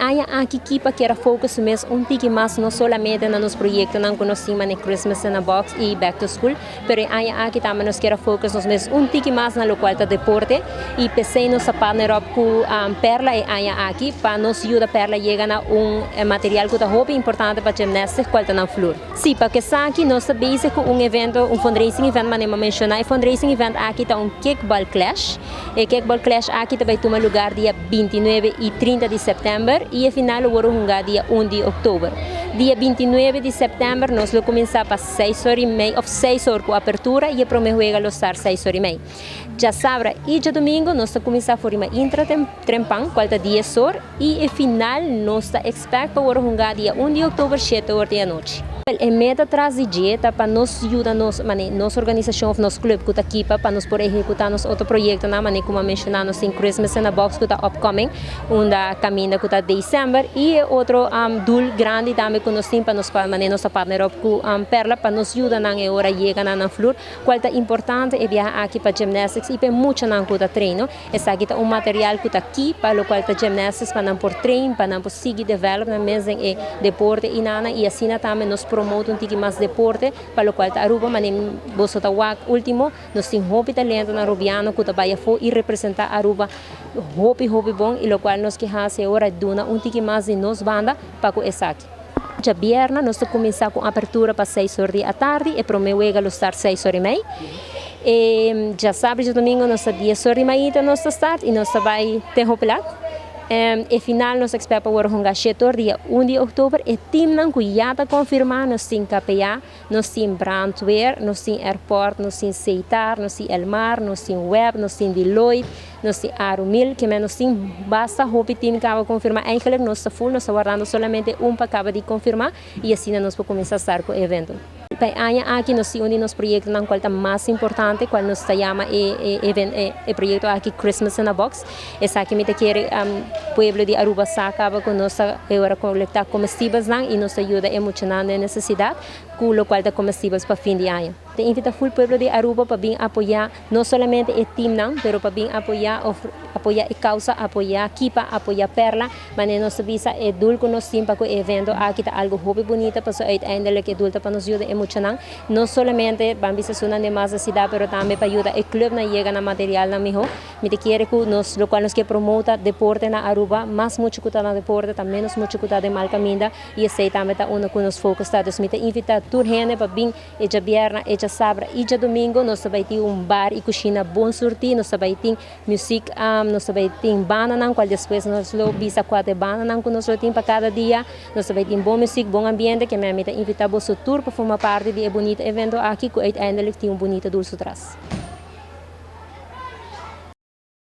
Hay aquí equipa que era focus mes un tiki más no solamente en los proyectos que conocimos en Christmas in a Box y Back to School, pero hay aquí también nos quiera focus nos mes un tiki más en lo cual está deporte y pensé nos a partner up con Perla y hay aquí para nos ayuda Perla llegan a un material que está muy importante para gimnasia cual está en flor. Sí, para que aquí nos base con un evento, un fundraising event, manema mencionar, fundraising event aquí está un kickball clash. El kickball clash aquí vai tomar lugar dia 29 e 30 de setembro e a final o jogar dia 1 de outubro. Dia 29 de setembro nós vamos começar para 6h30, ou 6 horas com a abertura e a primeira juega lo estar 6h30. Já sábado e já domingo nós vamos começar a formar intra-trempang, qual é 10 horas e a final nós está expect para jogar dia 1 de outubro 7 horas da noite. A meta traz de dieta para nos ajudar nossa organização, nosso clube que está aqui para nos poder executar nosso outro projeto, na maneira como mencionamos em Christmas in a Box que está upcoming, onde caminha que está dezembro e outro dul grande também que nós temos para nos maneira nossa partner up com Perla para nos ajudar na hora chega na flor, qual é importante é viajar aqui para gymnastics e para muito na que está treino, essa aqui está material que está aqui para o qual está gymnastics para não por treino, para não por seguir development mesmo em deporte e nana e assim também nos promote um pouco mais deporte, para o qual a Aruba, mas você está último, nós temos muito talento na Arubiano que vai e representar a Aruba muito bom e o qual nós queremos agora dar um pouco mais de nossa banda para o ESAC. Já viernes nós começamos com a abertura para 6 horas da tarde e para o meu ego estar 6h30. Já sábado e domingo nós está 10h30 nós start e nós vai ter e final nós esperamos para jogar 7 horas dia 1 de outubro e time não que já está confirmado nós temos KPA, nós temos Brandweer, nós temos Airport, nós temos Seitar, nós temos Elmar, nós temos Web, nós temos Deloitte, nós temos Arumil, que nós temos basta hope time que vai confirmar. Eigenlijk nós está full, nós está guardando solamente para acabar de confirmar e assim nós podemos começar a estar com o evento. Aqui nós temos um dos projetos na qual está mais importante, qual nos chama o projeto aqui Christmas in a Box. Essa aqui me quer pueblo de Aruba acaba com nossa agora coletar comestíveis e nos ajuda emocionando a necessidade, com o qual está comestíveis para fim de ano. Te invita full pueblo de Aruba para vir apoiar não somente o time não, mas para vir apoiar a causa, apoiar a equipa, apoiar a Perla, mas nós visa é dulce nós temos para o evento aqui está algo muito bonito para uiteindelijk dulce para nos ajudar emocionando, não somente para visar de mais a cidade, mas também para ajudar o clube na chega na material na melhor. Me quer que nós lo qual nos que promota deporte na Aruba, mais muito que está na deporte, também nos muito que está de mal caminho e esse também está onde que nos foco está. Então me invita toda gente para vir já viernes, já sábado e já domingo nós vai ter bar e cozinha bom sortir, nós vai ter música, nós vai ter banda não, qual depois nós lo visa quatro banda não que nós lo tem para cada dia, nós vai ter bom música, bom ambiente que me invita a invitar você tour para formar parte de bonito evento aqui que uiteindelijk tem bonito dulce atrás.